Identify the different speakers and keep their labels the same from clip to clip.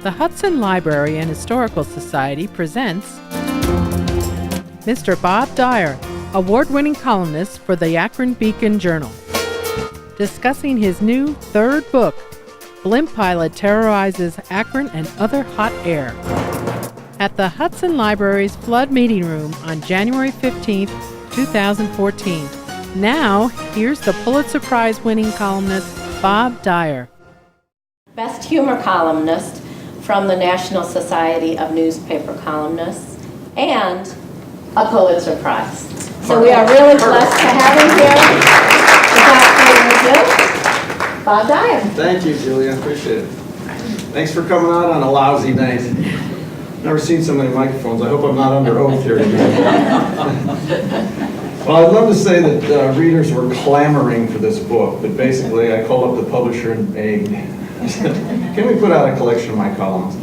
Speaker 1: The Hudson Library and Historical Society presents Mr. Bob Dyer, award-winning columnist for the Akron Beacon Journal, discussing his new third book, Blimp Pilot Terrorizes Akron and Other Hot Air, at the Hudson Library's Flood Meeting Room on January 15, 2014. Now, here's the Pulitzer-Prize winning columnist, Bob Dyer.
Speaker 2: Best humor columnist from the National Society of Newspaper Columnists, and a Pulitzer-Prize. So we are really blessed to have him here. Without further ado, Bob Dyer.
Speaker 3: Thank you, Julia. Appreciate it. Thanks for coming out on a lousy night. Never seen so many microphones. I hope I'm not under oath here today. Well, I'd love to say that readers were clamoring for this book, but basically I called up the publisher and begged. I said, can we put out a collection of my columns?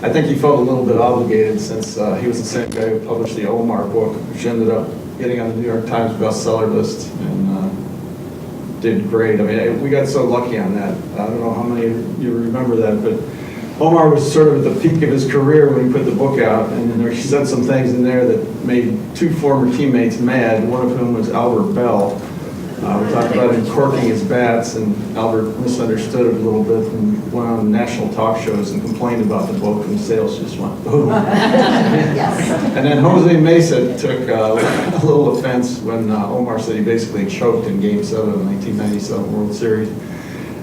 Speaker 3: I think he felt a little bit obligated since he was the same guy who published the Omar book, which ended up getting on the New York Times bestseller list and did great. I mean, we got so lucky on that. I don't know how many of you remember that, but Omar was sort of at the peak of his career when he put the book out, and he said some things in there that made two former teammates mad, one of whom was Albert Bell. We talked about him corking his bats, and Albert misunderstood it a little bit and went on national talk shows and complained about the book, and sales just went boom.
Speaker 2: Yes.
Speaker 3: And then Jose Mesa took a little offense when Omar said he basically choked in Game 7 of the 1997 World Series.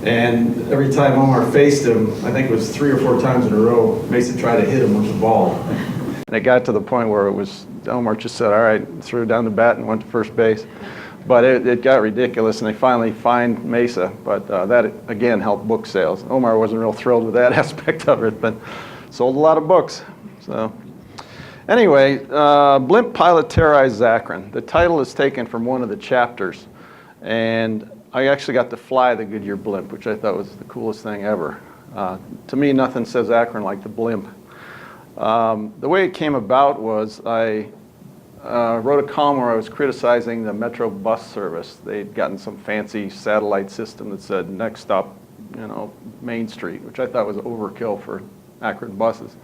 Speaker 3: And every time Omar faced him, I think it was 3 or 4 times in a row, Mesa tried to hit him with the ball. And it got to the point where Omar just said, all right, threw down the bat and went to first base. But it got ridiculous, and they finally fined Mesa. But that, again, helped book sales. Omar wasn't real thrilled with that aspect of it, but sold a lot of books. So anyway, Blimp Pilot Terrorizes Akron. The title is taken from one of the chapters. And I actually got to fly the Goodyear Blimp, which I thought was the coolest thing ever. To me, nothing says Akron like the Blimp. The way it came about was I wrote a column where I was criticizing the Metro bus service. They'd gotten some fancy satellite system that said next stop, Main Street, which I thought was overkill for Akron buses.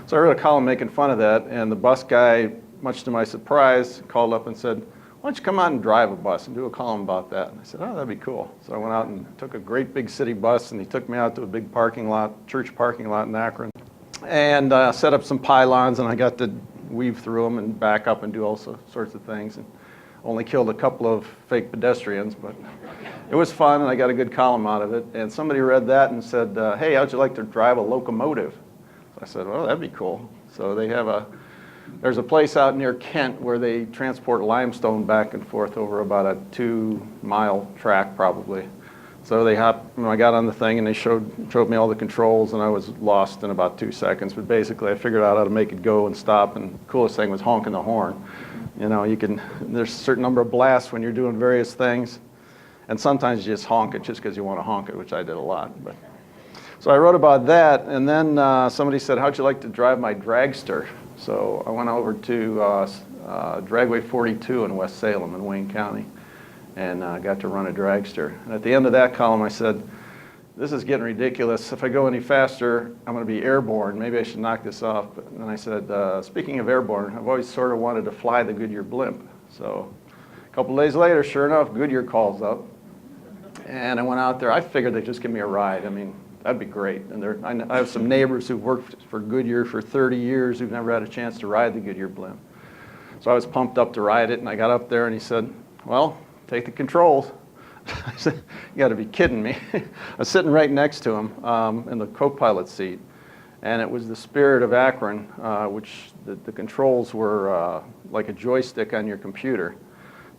Speaker 3: So I wrote a column making fun of that, and the bus guy, much to my surprise, called up and said, why don't you come out and drive a bus and do a column about that? And I said, oh, that'd be cool. So I went out and took a great big city bus, and he took me out to a big parking lot, church parking lot in Akron, and set up some pylons, and I got to weave through them and back up and do all sorts of things, and only killed a couple of fake pedestrians, but it was fun, and I got a good column out of it. And somebody read that and said, hey, how'd you like to drive a locomotive? So I said, well, that'd be cool. So they have there's a place out near Kent where they transport limestone back and forth over about a 2-mile track probably. So I got on the thing and they showed me all the controls, and I was lost in about 2 seconds. But basically I figured out how to make it go and stop, and the coolest thing was honking the horn. There's a certain number of blasts when you're doing various things, and sometimes you just honk it just because you want to honk it, which I did a lot. So I wrote about that, and then somebody said, how'd you like to drive my dragster? So I went over to Dragway 42 in West Salem in Wayne County, and got to run a dragster. And at the end of that column I said, this is getting ridiculous. If I go any faster, I'm going to be airborne. Maybe I should knock this off. But then I said, speaking of airborne, I've always sort of wanted to fly the Goodyear Blimp. So a couple days later, sure enough, Goodyear calls up. And I went out there. I figured they'd just give me a ride. I mean, that'd be great. And I have some neighbors who've worked for Goodyear for 30 years who've never had a chance to ride the Goodyear Blimp. So I was pumped up to ride it, and I got up there and he said, well, take the controls. I said, you got to be kidding me. I was sitting right next to him in the co-pilot seat, and it was the spirit of Akron, which the controls were like a joystick on your computer.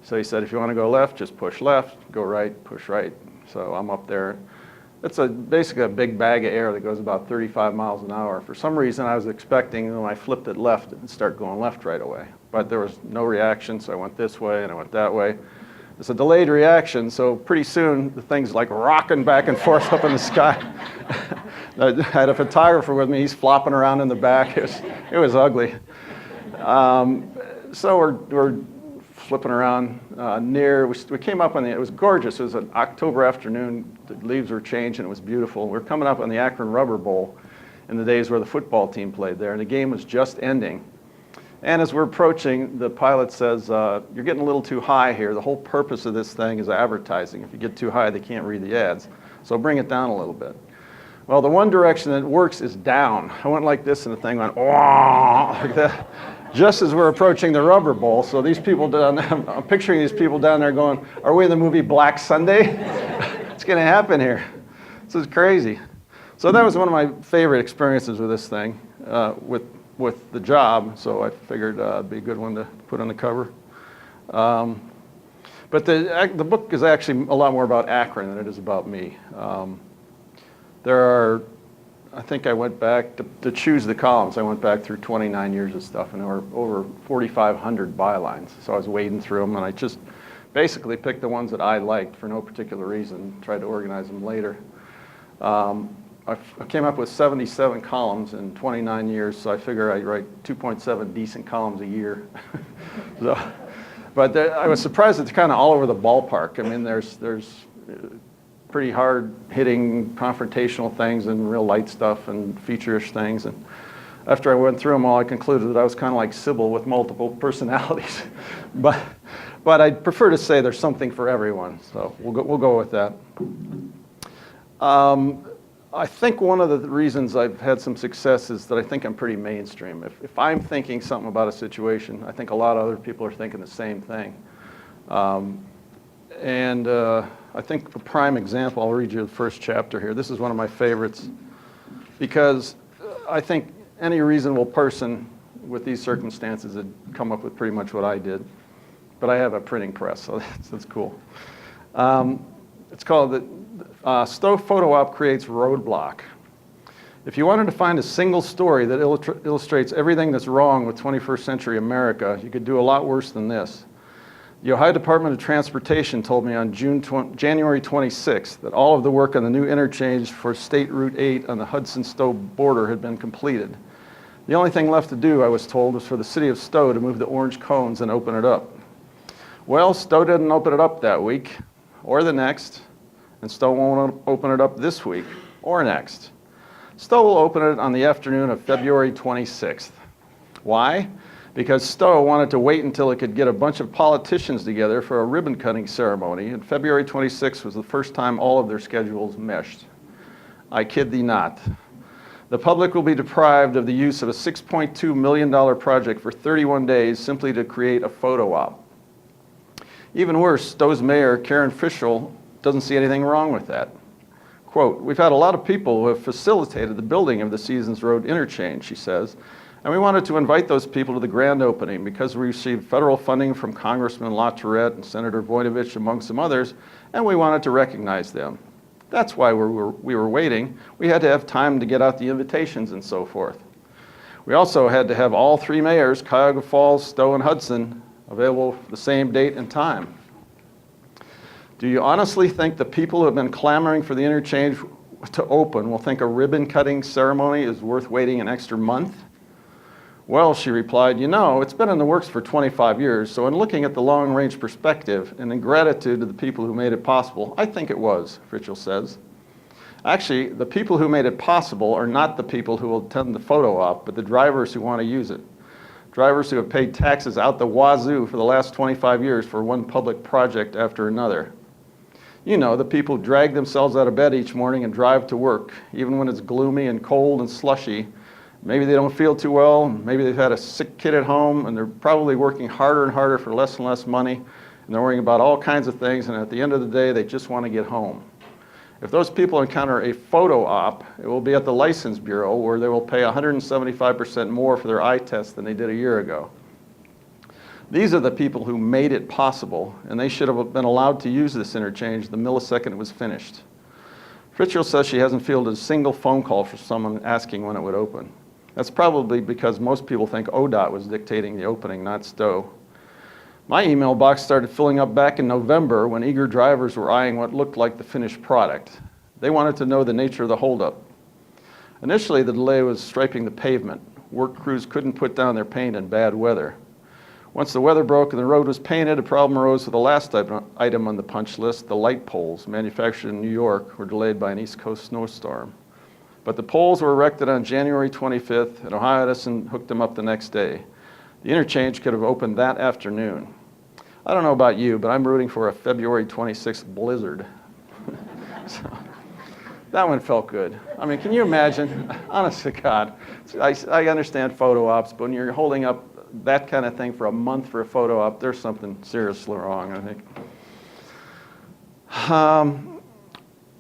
Speaker 3: So he said, if you want to go left, just push left, go right, push right. So I'm up there. It's basically a big bag of air that goes about 35 miles an hour. For some reason, I was expecting when I flipped it left, it would start going left right away. But there was no reaction, so I went this way and I went that way. It's a delayed reaction, so pretty soon the thing's like rocking back and forth up in the sky. I had a photographer with me. He's flopping around in the back. It was ugly. So we're flipping around we came up on it was gorgeous. It was an October afternoon. The leaves were changing. It was beautiful. We were coming up on the Akron Rubber Bowl,
Speaker 4: in the days where the football team played there, and the game was just ending. And as we're approaching, the pilot says, you're getting a little too high here. The whole purpose of this thing is advertising. If you get too high, they can't read the ads. So bring it down a little bit. Well, the one direction that works is down. I went like this and the thing went, like that, just as we're approaching the rubber bowl. So these people down there, I'm picturing these people down there going, are we in the movie Black Sunday? What's going to happen here? This is crazy. So that was one of my favorite experiences with this thing, with the job. So I figured it'd be a good one to put on the cover. But the book is actually a lot more about Akron than it is about me. There are, I think I went back, to choose the columns, I went back through 29 years of stuff, and there were over 4,500 bylines. So I was wading through them, and I just basically picked the ones that I liked for no particular reason, tried to organize them later. I came up with 77 columns in 29 years, so I figure I write 2.7 decent columns a year. But I was surprised that they're kind of all over the ballpark. I mean, there's pretty hard-hitting confrontational things and real light stuff and feature-ish things. And after I went through them all, I concluded that I was kind of like Sybil with multiple personalities. but I'd prefer to say there's something for everyone, so we'll go with that. I think one of the reasons I've had some success is that I think I'm pretty mainstream. If I'm thinking something about a situation, I think a lot of other people are thinking the same thing. I think a prime example, I'll read you the first chapter here. This is one of my favorites because I think any reasonable person with these circumstances had come up with pretty much what I did. But I have a printing press, so that's cool. It's called the Stove Photo Op Creates Roadblock. If you wanted to find a single story that illustrates everything that's wrong with 21st century America, you could do a lot worse than this. The Ohio Department of Transportation told me on January 26th that all of the work on the new interchange for State Route 8 on the Hudson-Stowe border had been completed. The only thing left to do, I was told, was for the city of Stowe to move the orange cones and open it up. Well, Stowe didn't open it up that week, or the next, and Stowe won't open it up this week, or next. Stowe will open it on the afternoon of February 26th. Why? Because Stowe wanted to wait until it could get a bunch of politicians together for a ribbon-cutting ceremony, and February 26th was the first time all of their schedules meshed. I kid thee not. The public will be deprived of the use of a $6.2 million project for 31 days simply to create a photo op. Even worse, Stowe's mayor, Karen Fischel, doesn't see anything wrong with that. Quote, we've had a lot of people who have facilitated the building of the Seasons Road interchange, she says, and we wanted to invite those people to the grand opening because we received federal funding from Congressman LaTourette and Senator Voinovich, among some others, and we wanted to recognize them. That's why we were waiting. We had to have time to get out the invitations and so forth. We also had to have all three mayors, Cuyahoga Falls, Stowe, and Hudson, available for the same date and time. Do you honestly think the people who have been clamoring for the interchange to open will think a ribbon-cutting ceremony is worth waiting an extra month? Well, she replied, you know, it's been in the works for 25 years, so in looking at the long-range perspective and in gratitude to the people who made it possible, I think it was, Fischel says. Actually, the people who made it possible are not the people who will attend the photo op, but the drivers who want to use it. Drivers who have paid taxes out the wazoo for the last 25 years for one public project after another. You know, the people who drag themselves out of bed each morning and drive to work, even when it's gloomy and cold and slushy. Maybe they don't feel too well, maybe they've had a sick kid at home, and they're probably working harder and harder for less and less money, and they're worrying about all kinds of things, and at the end of the day, they just want to get home. If those people encounter a photo op, it will be at the License Bureau, where they will pay 175% more for their eye test than they did a year ago. These are the people who made it possible, and they should have been allowed to use this interchange the millisecond it was finished. Fischel says she hasn't fielded a single phone call from someone asking when it would open. That's probably because most people think ODOT was dictating the opening, not Stowe. My email box started filling up back in November when eager drivers were eyeing what looked like the finished product. They wanted to know the nature of the holdup. Initially, the delay was striping the pavement. Work crews couldn't put down their paint in bad weather. Once the weather broke and the road was painted, a problem arose with the last item on the punch list. The light poles, manufactured in New York, were delayed by an East Coast snowstorm. But the poles were erected on January 25th, and Ohio Edison hooked them up the next day. The interchange could have opened that afternoon. I don't know about you, but I'm rooting for a February 26th blizzard. So, that one felt good. I mean, can you imagine? Honest to God, I understand photo ops, but when you're holding up that kind of thing for a month for a photo op, there's something seriously wrong, I think.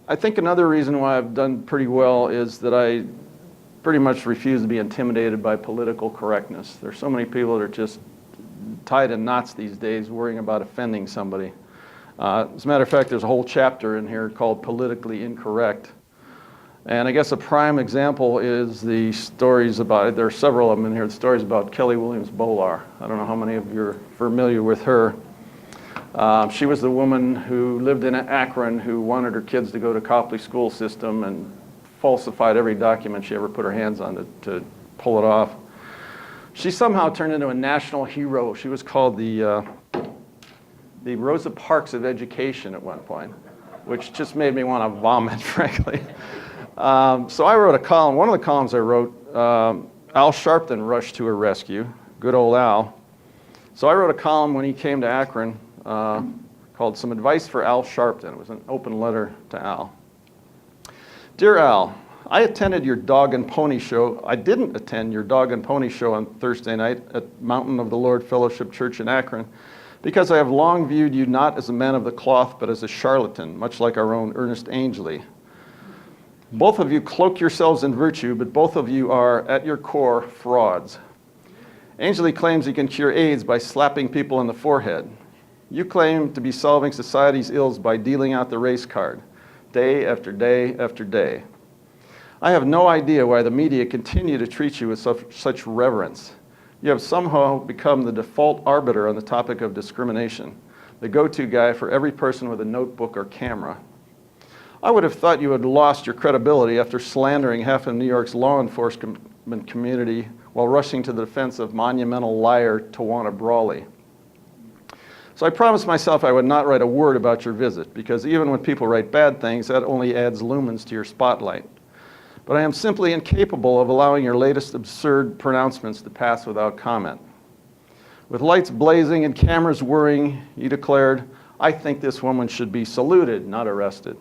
Speaker 4: I think another reason why I've done pretty well is that I pretty much refuse to be intimidated by political correctness. There's so many people that are just tied in knots these days worrying about offending somebody. As a matter of fact, there's a whole chapter in here called Politically Incorrect. And I guess a prime example is the stories about, there are several of them in here, the stories about Kelly Williams Bolar. I don't know how many of you are familiar with her. She was the woman who lived in Akron who wanted her kids to go to Copley school system and falsified every document she ever put her hands on to pull it off. She somehow turned into a national hero. She was called the Rosa Parks of education at one point, which just made me want to vomit, frankly. So I wrote a column. One of the columns I wrote, Al Sharpton rushed to her rescue. Good old Al. So I wrote a column when he came to Akron called Some Advice for Al Sharpton. It was an open letter to Al. Dear Al, I attended your dog and pony show. I didn't attend your dog and pony show on Thursday night at Mountain of the Lord Fellowship Church in Akron because I have long viewed you not as a man of the cloth but as a charlatan, much like our own Ernest Angley. Both of you cloak yourselves in virtue, but both of you are, at your core, frauds. Angley claims he can cure AIDS by slapping people in the forehead. You claim to be solving society's ills by dealing out the race card, day after day after day. I have no idea why the media continue to treat you with such reverence. You have somehow become the default arbiter on the topic of discrimination, the go-to guy for every person with a notebook or camera. I would have thought you had lost your credibility after slandering half of New York's law enforcement community while rushing to the defense of monumental liar Tawana Brawley. So I promised myself I would not write a word about your visit, because even when people write bad things, that only adds lumens to your spotlight. But I am simply incapable of allowing your latest absurd pronouncements to pass without comment. With lights blazing and cameras whirring, you declared, I think this woman should be saluted, not arrested.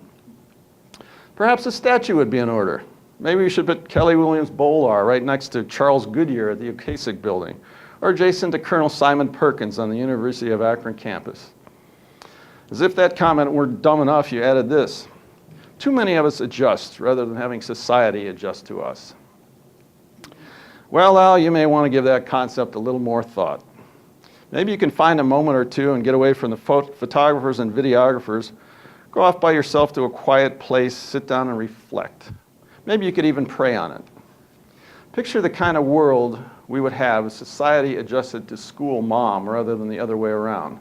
Speaker 4: Perhaps a statue would be in order. Maybe we should put Kelly Williams Bolar right next to Charles Goodyear at the Ocasek building, or adjacent to Colonel Simon Perkins on the University of Akron campus. As if that comment weren't dumb enough, you added this. Too many of us adjust rather than having society adjust to us. Well, Al, you may want to give that concept a little more thought. Maybe you can find a moment or two and get away from the photographers and videographers. Go off by yourself to a quiet place, sit down and reflect. Maybe you could even pray on it. Picture the kind of world we would have if society adjusted to school mom rather than the other way around.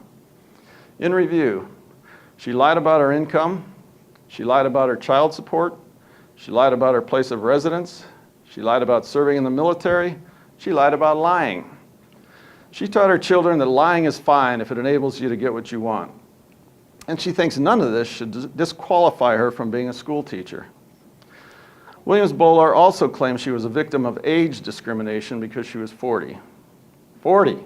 Speaker 4: In review, she lied about her income, she lied about her child support, she lied about her place of residence, she lied about serving in the military, she lied about lying. She taught her children that lying is fine if it enables you to get what you want. And she thinks none of this should disqualify her from being a school teacher. Williams Bolar also claims she was a victim of age discrimination because she was 40. 40!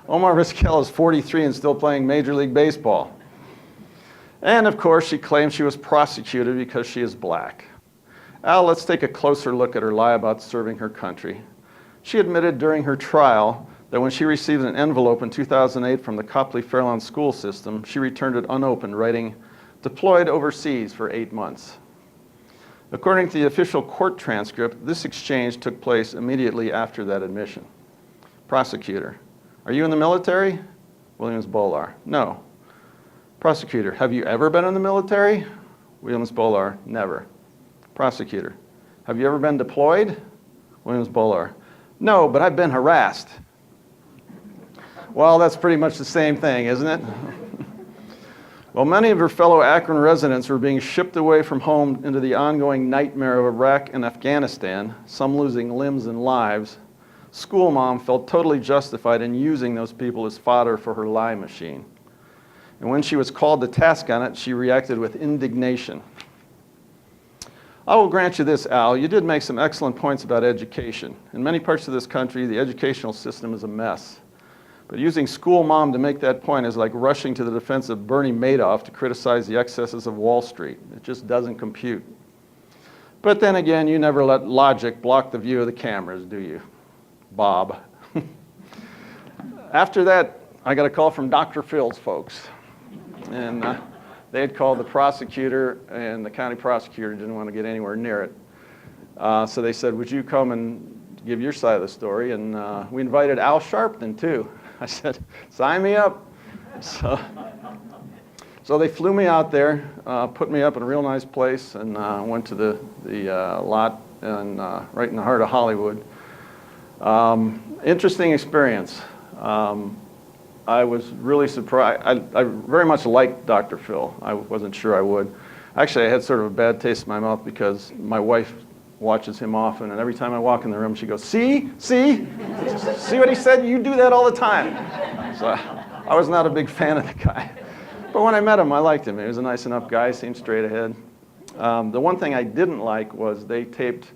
Speaker 4: Omar Vizquel is 43 and still playing Major League Baseball. And of course, she claims she was prosecuted because she is black. Al, let's take a closer look at her lie about serving her country. She admitted during her trial that when she received an envelope in 2008 from the Copley Fairlawn school system, she returned it unopened, writing, deployed overseas for 8 months. According to the official court transcript, this exchange took place immediately after that admission. Prosecutor, are you in the military? Williams Bolar, no. Prosecutor, have you ever been in the military? Williams Bolar, never. Prosecutor, have you ever been deployed? Williams Bolar, no, but I've been harassed. Well, that's pretty much the same thing, isn't it? While many of her fellow Akron residents were being shipped away from home into the ongoing nightmare of Iraq and Afghanistan, some losing limbs and lives, school mom felt totally justified in using those people as fodder for her lie machine. And when she was called to task on it, she reacted with indignation. I will grant you this, Al, you did make some excellent points about education. In many parts of this country, the educational system is a mess. But using school mom to make that point is like rushing to the defense of Bernie Madoff to criticize the excesses of Wall Street. It just doesn't compute. But then again, you never let logic block the view of the cameras, do you, Bob? After that, I got a call from Dr. Phil's folks. And they had called the prosecutor, and the county prosecutor didn't want to get anywhere near it. So they said, would you come and give your side of the story? And we invited Al Sharpton, too. I said, sign me up. So they flew me out there, put me up in a real nice place, and went to the lot and right in the heart of Hollywood. Interesting experience. I was really surprised. I very much liked Dr. Phil. I wasn't sure I would. Actually, I had sort of a bad taste in my mouth because my wife watches him often, and every time I walk in the room, she goes, see what he said? You do that all the time. So I was not a big fan of the guy. But when I met him, I liked him. He was a nice enough guy, seemed straight ahead. The one thing I didn't like was they taped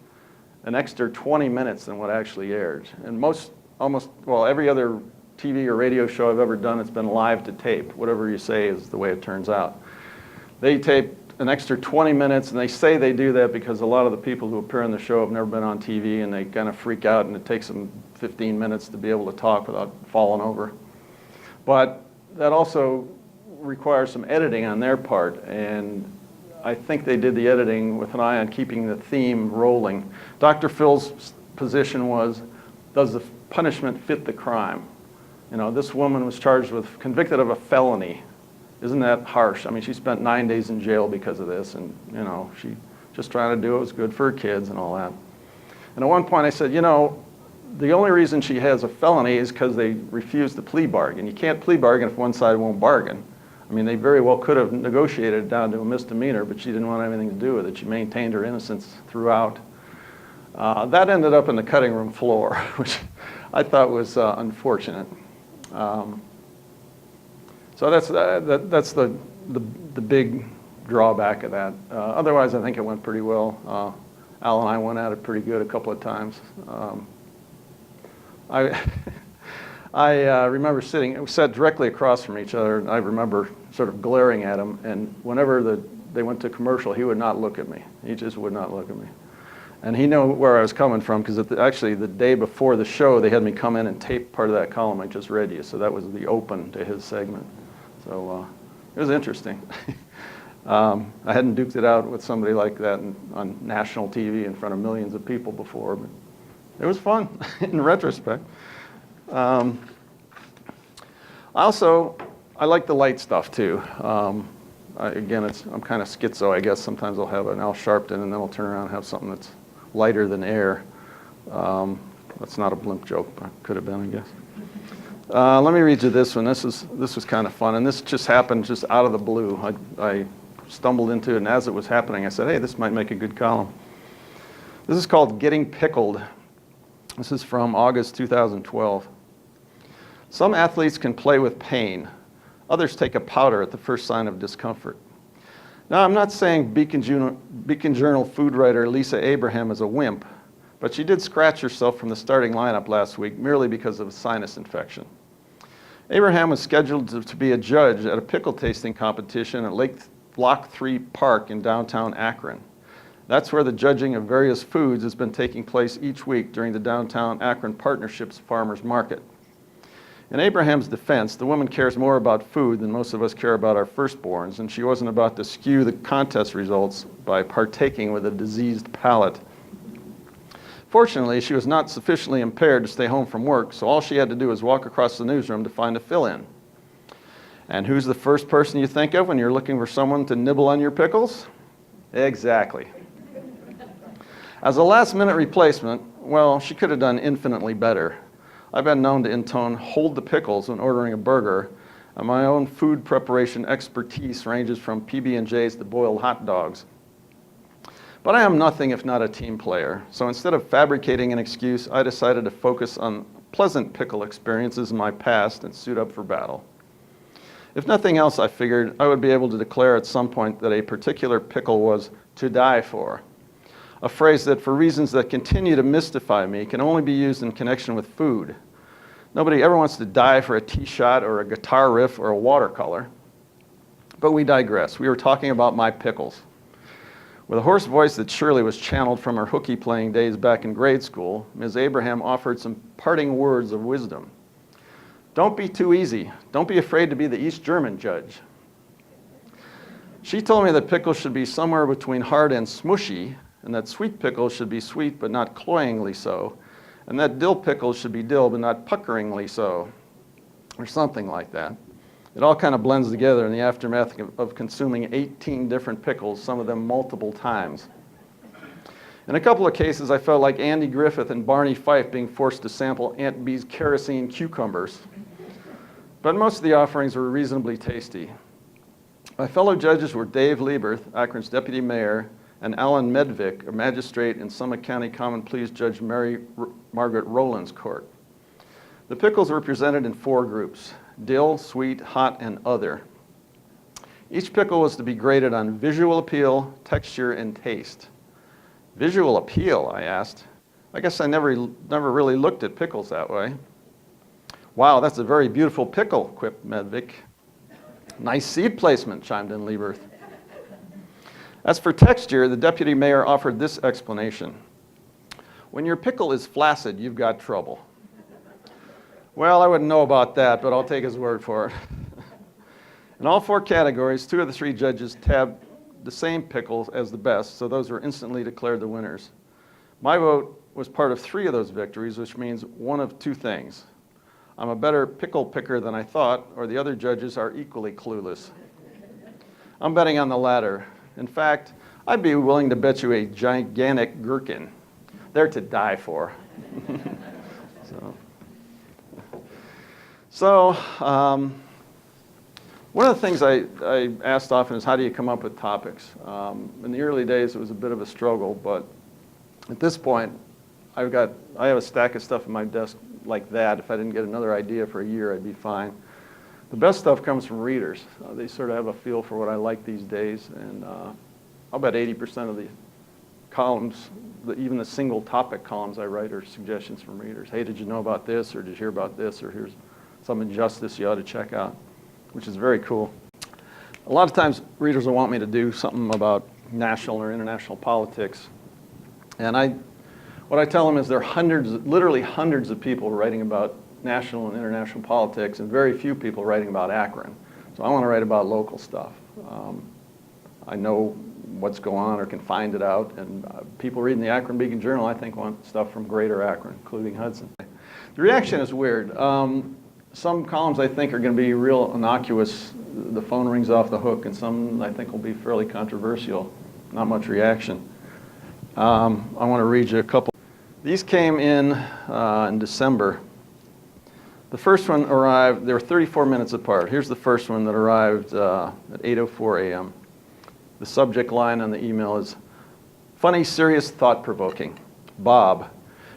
Speaker 4: an extra 20 minutes than what actually aired. And every other TV or radio show I've ever done, it's been live to tape. Whatever you say is the way it turns out. They taped an extra 20 minutes, and they say they do that because a lot of the people who appear on the show have never been on TV, and they kind of freak out, and it takes them 15 minutes to be able to talk without falling over. But that also requires some editing on their part, and I think they did the editing with an eye on keeping the theme rolling. Dr. Phil's position was, does the punishment fit the crime? You know, this woman was convicted of a felony. Isn't that harsh? I mean, she spent 9 days in jail because of this, and, you know, she just trying to do what was good for her kids and all that. And at one point I said, you know, the only reason she has a felony is because they refused the plea bargain. You can't plea bargain if one side won't bargain. I mean, they very well could have negotiated it down to a misdemeanor, but she didn't want anything to do with it. She maintained her innocence throughout. That ended up in the cutting room floor, which I thought was unfortunate. So that's the big drawback of that. Otherwise, I think it went pretty well. Al and I went at it pretty good a couple of times. I remember we sat directly across from each other, and I remember sort of glaring at him, and whenever they went to commercial, he would not look at me. He just would not look at me. And he knew where I was coming from, because actually the day before the show, they had me come in and tape part of that column I just read you, so that was the open to his segment. So it was interesting. I hadn't duked it out with somebody like that on national TV in front of millions of people before, but it was fun in retrospect. I like the light stuff too. Again, I'm kind of schizo, I guess. Sometimes I'll have an Al Sharpton, and then I'll turn around and have something that's lighter than air. That's not a Blimp joke, but could have been, I guess. Let me read you this one. This was kind of fun, and this just happened just out of the blue. I stumbled into it, and as it was happening, I said, hey, this might make a good column. This is called Getting Pickled. This is from August 2012. Some athletes can play with pain. Others take a powder at the first sign of discomfort. Now, I'm not saying Beacon Journal food writer Lisa Abraham is a wimp, but she did scratch herself from the starting lineup last week merely because of a sinus infection. Abraham was scheduled to be a judge at a pickle tasting competition at Lock 3 Park in downtown Akron. That's where the judging of various foods has been taking place each week during the downtown Akron Partnerships Farmers Market. In Abraham's defense, the woman cares more about food than most of us care about our firstborns, and she wasn't about to skew the contest results by partaking with a diseased palate. Fortunately, she was not sufficiently impaired to stay home from work, so all she had to do was walk across the newsroom to find a fill-in. And who's the first person you think of when you're looking for someone to nibble on your pickles? Exactly. As a last-minute replacement, well, she could have done infinitely better. I've been known to intone "hold the pickles" when ordering a burger, and my own food preparation expertise ranges from PB&Js to boiled hot dogs. But I am nothing if not a team player, so instead of fabricating an excuse, I decided to focus on pleasant pickle experiences in my past and suit up for battle. If nothing else, I figured I would be able to declare at some point that a particular pickle was to die for. a phrase that, for reasons that continue to mystify me, can only be used in connection with food. Nobody ever wants to die for a tea shot or a guitar riff or a watercolor. But we digress. We were talking about my pickles. With a hoarse voice that surely was channeled from her hooky playing days back in grade school, Ms. Abraham offered some parting words of wisdom. Don't be too easy. Don't be afraid to be the East German judge. She told me that pickles should be somewhere between hard and smushy, and that sweet pickles should be sweet but not cloyingly so, and that dill pickles should be dill but not puckeringly so, or something like that. It all kind of blends together in the aftermath of consuming 18 different pickles, some of them multiple times. In a couple of cases, I felt like Andy Griffith and Barney Fife being forced to sample Aunt Bee's kerosene cucumbers. But most of the offerings were reasonably tasty. My fellow judges were Dave Lieberth, Akron's deputy mayor, and Alan Medvick, a magistrate in Summit County Common Pleas Judge Margaret Rowland's court. The pickles were presented in 4 groups: dill, sweet, hot, and other. Each pickle was to be graded on visual appeal, texture, and taste. Visual appeal, I asked. I guess I never really looked at pickles that way. Wow, that's a very beautiful pickle, quipped Medvick. Nice seed placement, chimed in Lieberth. As for texture, the deputy mayor offered this explanation. When your pickle is flaccid, you've got trouble. Well, I wouldn't know about that, but I'll take his word for it. In all 4 categories, 2 of the 3 judges tabbed the same pickles as the best, so those were instantly declared the winners. My vote was part of 3 of those victories, which means one of 2 things. I'm a better pickle picker than I thought, or the other judges are equally clueless. I'm betting on the latter. In fact, I'd be willing to bet you a gigantic gherkin. They're to die for. So, one of the things I asked often is, how do you come up with topics? In the early days, it was a bit of a struggle, but at this point, I have a stack of stuff in my desk like that. If I didn't get another idea for a year, I'd be fine. The best stuff comes from readers. They sort of have a feel for what I like these days, and I'll bet 80% of the columns, even the single topic columns I write, are suggestions from readers. Hey, did you know about this, or did you hear about this, or here's some injustice you ought to check out, which is very cool. A lot of times readers will want me to do something about national or international politics, and what I tell them is there are literally hundreds of people writing about national and international politics, and very few people writing about Akron. So I want to write about local stuff. I know what's going on or can find it out, and people reading the Akron Beacon Journal, I think, want stuff from greater Akron, including Hudson. The reaction is weird. Some columns I think are going to be real innocuous. The phone rings off the hook, and some I think will be fairly controversial. Not much reaction. I want to read you a couple. These came in December. The first one arrived, they were 34 minutes apart. Here's the first one that arrived at 8:04 a.m. The subject line on the email is, "Funny, serious, thought-provoking. Bob.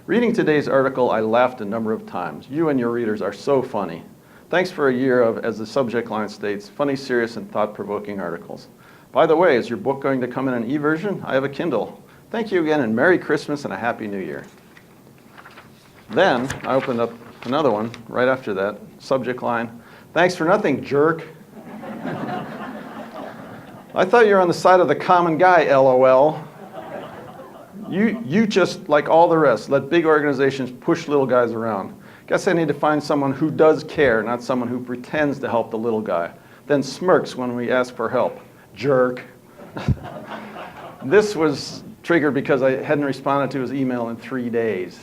Speaker 4: Reading today's article, I laughed a number of times. You and your readers are so funny. Thanks for a year of, as the subject line states, funny, serious, and thought-provoking articles. By the way, is your book going to come in an e-version? I have a Kindle. Thank you again, and Merry Christmas and a Happy New Year." Then I opened up another one right after that. Subject line, "Thanks for nothing, jerk." I thought you were on the side of the common guy, LOL. You just, like all the rest, let big organizations push little guys around. Guess I need to find someone who does care, not someone who pretends to help the little guy, then smirks when we ask for help. Jerk. This was triggered because I hadn't responded to his email in 3 days.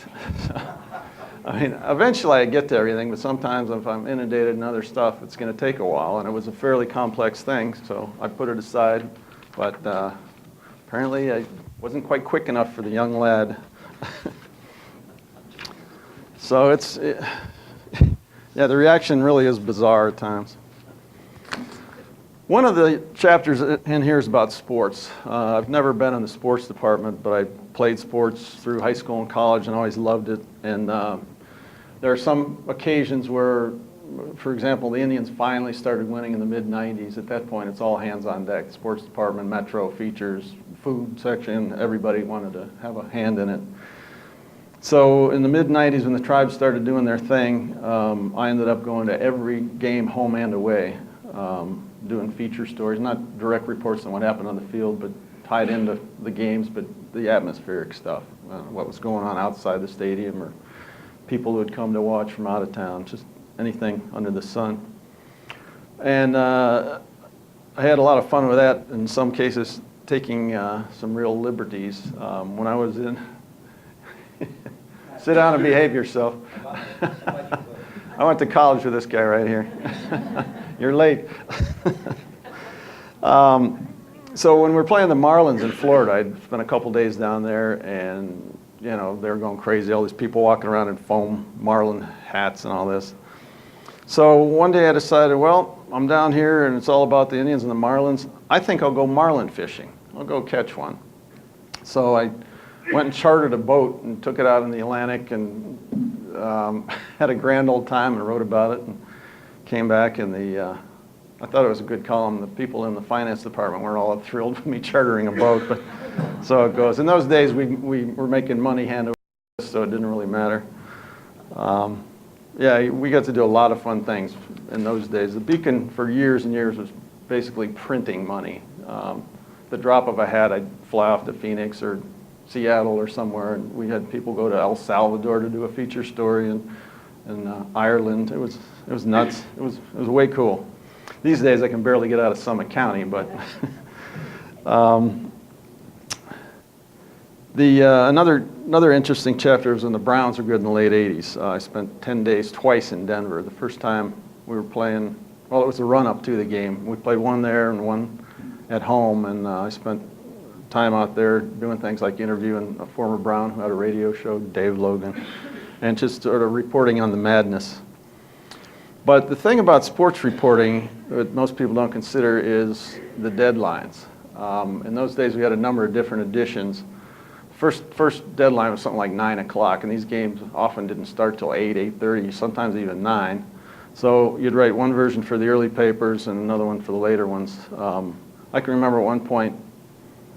Speaker 4: I mean, eventually I get to everything, but sometimes if I'm inundated in other stuff, it's going to take a while, and it was a fairly complex thing, so I put it aside. But apparently I wasn't quite quick enough for the young lad. So yeah, the reaction really is bizarre at times. One of the chapters in here is about sports. I've never been in the sports department, but I played sports through high school and college and always loved it. And there are some occasions where for example, the Indians finally started winning in the mid-90s. At that point, it's all hands on deck. Sports department, Metro, features, food section, everybody wanted to have a hand in it. So in the mid-90s, when the Tribes started doing their thing, I ended up going to every game, home and away, doing feature stories, not direct reports on what happened on the field, but tied into the games, but the atmospheric stuff, what was going on outside the stadium, or people who had come to watch from out of town, just anything under the sun. And I had a lot of fun with that, in some cases taking some real liberties. When I was in, sit down and behave yourself. I went to college with this guy right here. You're late. So when we were playing the Marlins in Florida, I'd spent a couple days down there, and you know, they were going crazy, all these people walking around in foam Marlin hats and all this. So one day I decided, well, I'm down here and it's all about the Indians and the Marlins. I think I'll go marlin fishing. I'll go catch one. So I went and chartered a boat and took it out in the Atlantic, and had a grand old time and wrote about it, and came back, and I thought it was a good column. The people in the finance department weren't all thrilled with me chartering a boat, but so it goes. In those days, we were making money hand over fist, so it didn't really matter. Yeah, we got to do a lot of fun things in those days. The Beacon for years and years was basically printing money. The drop of a hat, I'd fly off to Phoenix or Seattle or somewhere, and we had people go to El Salvador to do a feature story, and Ireland. It was nuts. It was way cool. These days I can barely get out of Summit County, but another interesting chapter was when the Browns were good in the late 80s. I spent 10 days twice in Denver. The first time we were playing, well, it was a run-up to the game. We played one there and one at home, and I spent time out there doing things like interviewing a former Brown who had a radio show, Dave Logan, and just sort of reporting on the madness. But the thing about sports reporting that most people don't consider is the deadlines. In those days, we had a number of different editions. First deadline was something like 9 o'clock, and these games often didn't start till 8, 8:30, sometimes even 9. So you'd write one version for the early papers and another one for the later ones. I can remember at one point,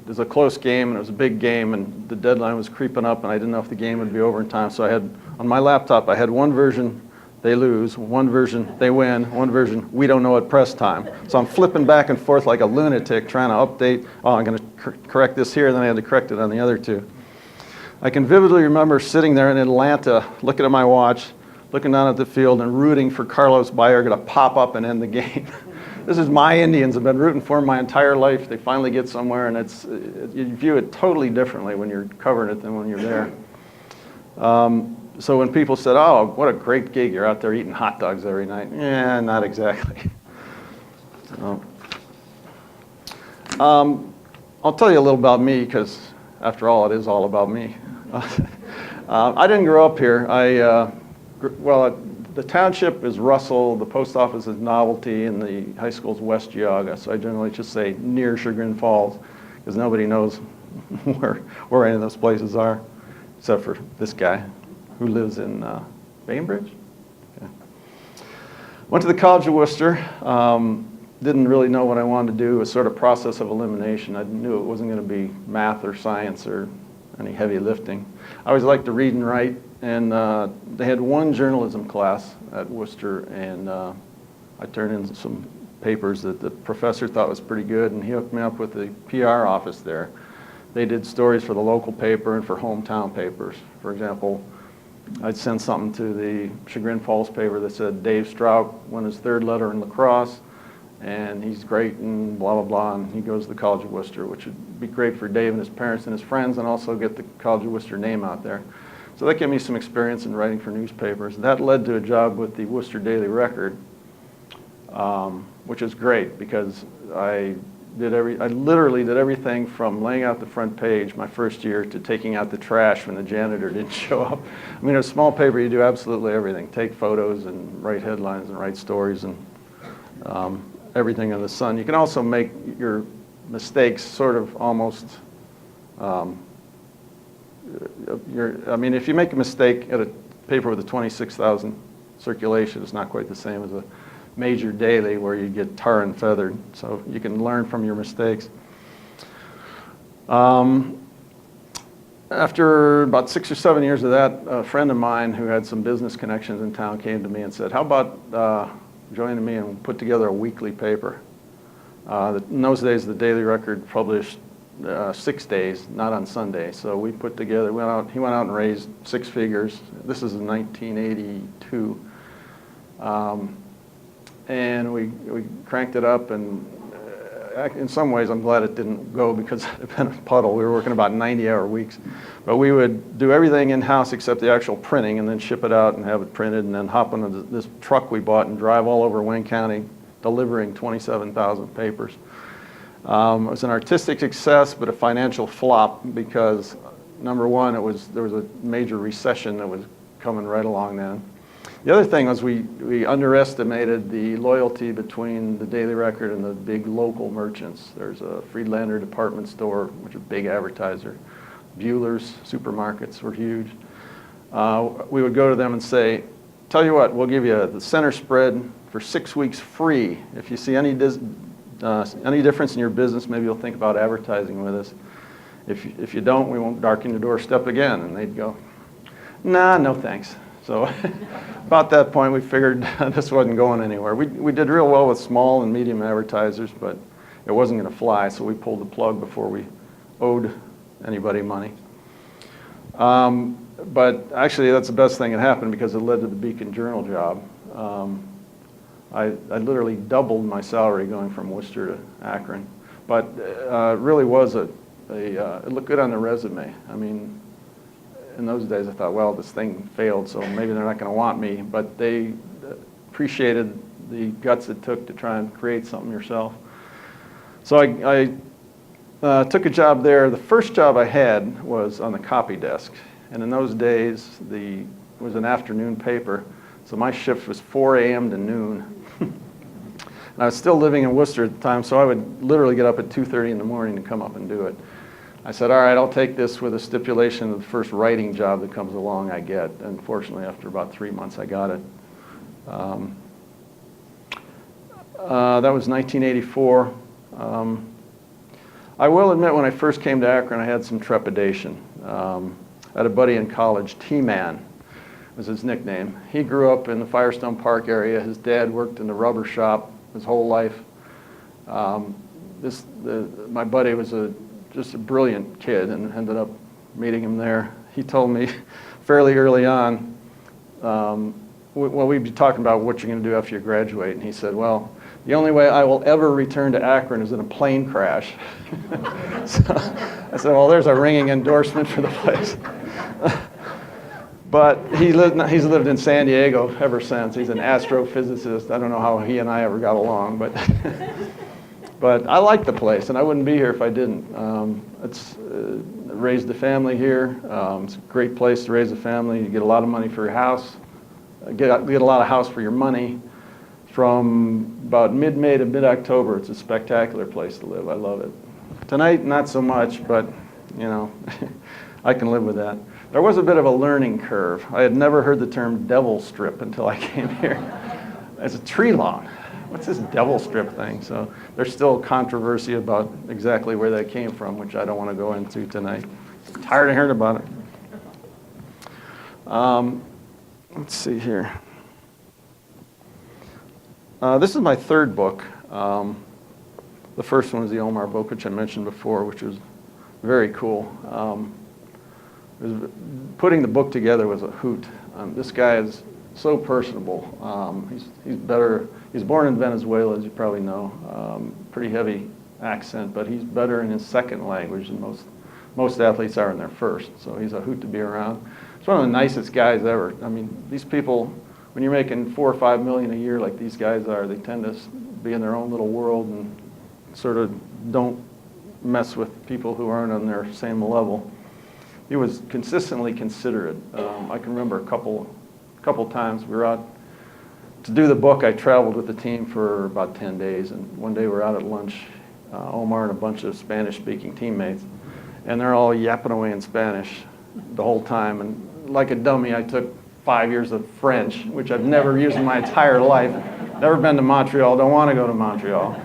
Speaker 4: it was a close game, and it was a big game, and the deadline was creeping up, and I didn't know if the game would be over in time. So I had, on my laptop, I had one version, they lose, one version, they win, one version, we don't know at press time. So I'm flipping back and forth like a lunatic trying to update, oh, I'm going to correct this here, and then I had to correct it on the other two. I can vividly remember sitting there in Atlanta, looking at my watch, looking down at the field, and rooting for Carlos Dyer to pop up and end the game. This is my Indians. I've been rooting for them my entire life. They finally get somewhere, and you view it totally differently when you're covering it than when you're there. So when people said, oh, what a great gig, you're out there eating hot dogs every night. Yeah, not exactly. I'll tell you a little about me, because after all, it is all about me. I didn't grow up here. The township is Russell, the post office is Novelty, and the high school is West Geauga. So I generally just say near Chagrin Falls, because nobody knows where any of those places are, except for this guy who lives in Bainbridge. Okay. Went to the College of Worcester. Didn't really know what I wanted to do. It was sort of process of elimination. I knew it wasn't going to be math or science or any heavy lifting. I always liked to read and write, and they had one journalism class at Worcester, and I turned in some papers that the professor thought was pretty good, and he hooked me up with the PR office there. They did stories for the local paper and for hometown papers. For example, I'd send something to the Chagrin Falls paper that said Dave Strout won his 3rd letter in lacrosse, and he's great, and blah, blah, blah, and he goes to the College of Worcester, which would be great for Dave and his parents and his friends, and also get the College of Worcester name out there. So that gave me some experience in writing for newspapers. That led to a job with the Worcester Daily Record, which is great, because I literally did everything from laying out the front page my first year to taking out the trash when the janitor didn't show up. I mean, in a small paper, you do absolutely everything. Take photos and write headlines and write stories and everything in the sun. You can also make your mistakes sort of almost, I mean, if you make a mistake at a paper with a 26,000 circulation. It's not quite the same as a major daily where you get tar and feathered. So you can learn from your mistakes. After about 6 or 7 years of that, a friend of mine who had some business connections in town came to me and said, how about joining me and put together a weekly paper? In those days, the Daily Record published 6 days, not on Sunday. So we put together, he went out and raised 6 figures. This is in 1982. And we cranked it up, and in some ways I'm glad it didn't go because it had been a puddle. We were working about 90-hour weeks. But we would do everything in-house except the actual printing, and then ship it out and have it printed, and then hop into this truck we bought and drive all over Wayne County delivering 27,000 papers. It was an artistic success, but a financial flop because, number one, there was a major recession that was coming right along then. The other thing was we underestimated the loyalty between the Daily Record and the big local merchants. There's a Friedlander department store, which is a big advertiser. Bueller's supermarkets were huge. We would go to them and say, tell you what, we'll give you the center spread for 6 weeks free. If you see any difference in your business, maybe you'll think about advertising with us. If you don't, we won't darken your doorstep again. And they'd go, nah, no thanks. So about that point, we figured this wasn't going anywhere. We did real well with small and medium advertisers, but it wasn't going to fly, so we pulled the plug before we owed anybody money. But actually, that's the best thing that happened because it led to the Beacon Journal job. I literally doubled my salary going from Worcester to Akron, but it really was it looked good on the resume. I mean, in those days, I thought, well, this thing failed, so maybe they're not going to want me. But they appreciated the guts it took to try and create something yourself. So I took a job there. The first job I had was on the copy desk. And in those days, it was an afternoon paper. So my shift was 4 a.m. to noon. And I was still living in Worcester at the time, so I would literally get up at 2:30 in the morning to come up and do it. I said, all right, I'll take this with a stipulation of the first writing job that comes along I get. And fortunately, after about 3 months, I got it. That was 1984. I will admit, when I first came to Akron, I had some trepidation. I had a buddy in college, T-Man was his nickname. He grew up in the Firestone Park area. His dad worked in the rubber shop his whole life. My buddy was just a brilliant kid, and ended up meeting him there. He told me fairly early on, we'd be talking about what you're going to do after you graduate, and he said, well, the only way I will ever return to Akron is in a plane crash. So I said, well, there's a ringing endorsement for the place. But he's lived in San Diego ever since. He's an astrophysicist. I don't know how he and I ever got along, but but I like the place, and I wouldn't be here if I didn't. Raised a family here. It's a great place to raise a family. You get a lot of money for your house. Get a lot of house for your money. From about mid-May to mid-October, it's a spectacular place to live. I love it. Tonight, not so much, but you know, I can live with that. There was a bit of a learning curve. I had never heard the term devil strip until I came here. It's a tree lawn. What's this devil strip thing? So there's still controversy about exactly where that came from, which I don't want to go into tonight. I'm tired of hearing about it. Let's see here. This is my third book. The first one was the Omar book, which I mentioned before, which was very cool. Putting the book together was a hoot. This guy is so personable. He's better. He's born in Venezuela, as you probably know. Pretty heavy accent, but he's better in his second language than most athletes are in their first. So he's a hoot to be around. He's one of the nicest guys ever. I mean, these people, when you're making $4 or $5 million a year like these guys are, they tend to be in their own little world and sort of don't mess with people who aren't on their same level. He was consistently considerate. I can remember a couple times we were out to do the book. I traveled with the team for about 10 days, and one day we're out at lunch, Omar and a bunch of Spanish-speaking teammates, and they're all yapping away in Spanish the whole time. And like a dummy, I took 5 years of French, which I've never used in my entire life. Never been to Montreal, don't want to go to Montreal.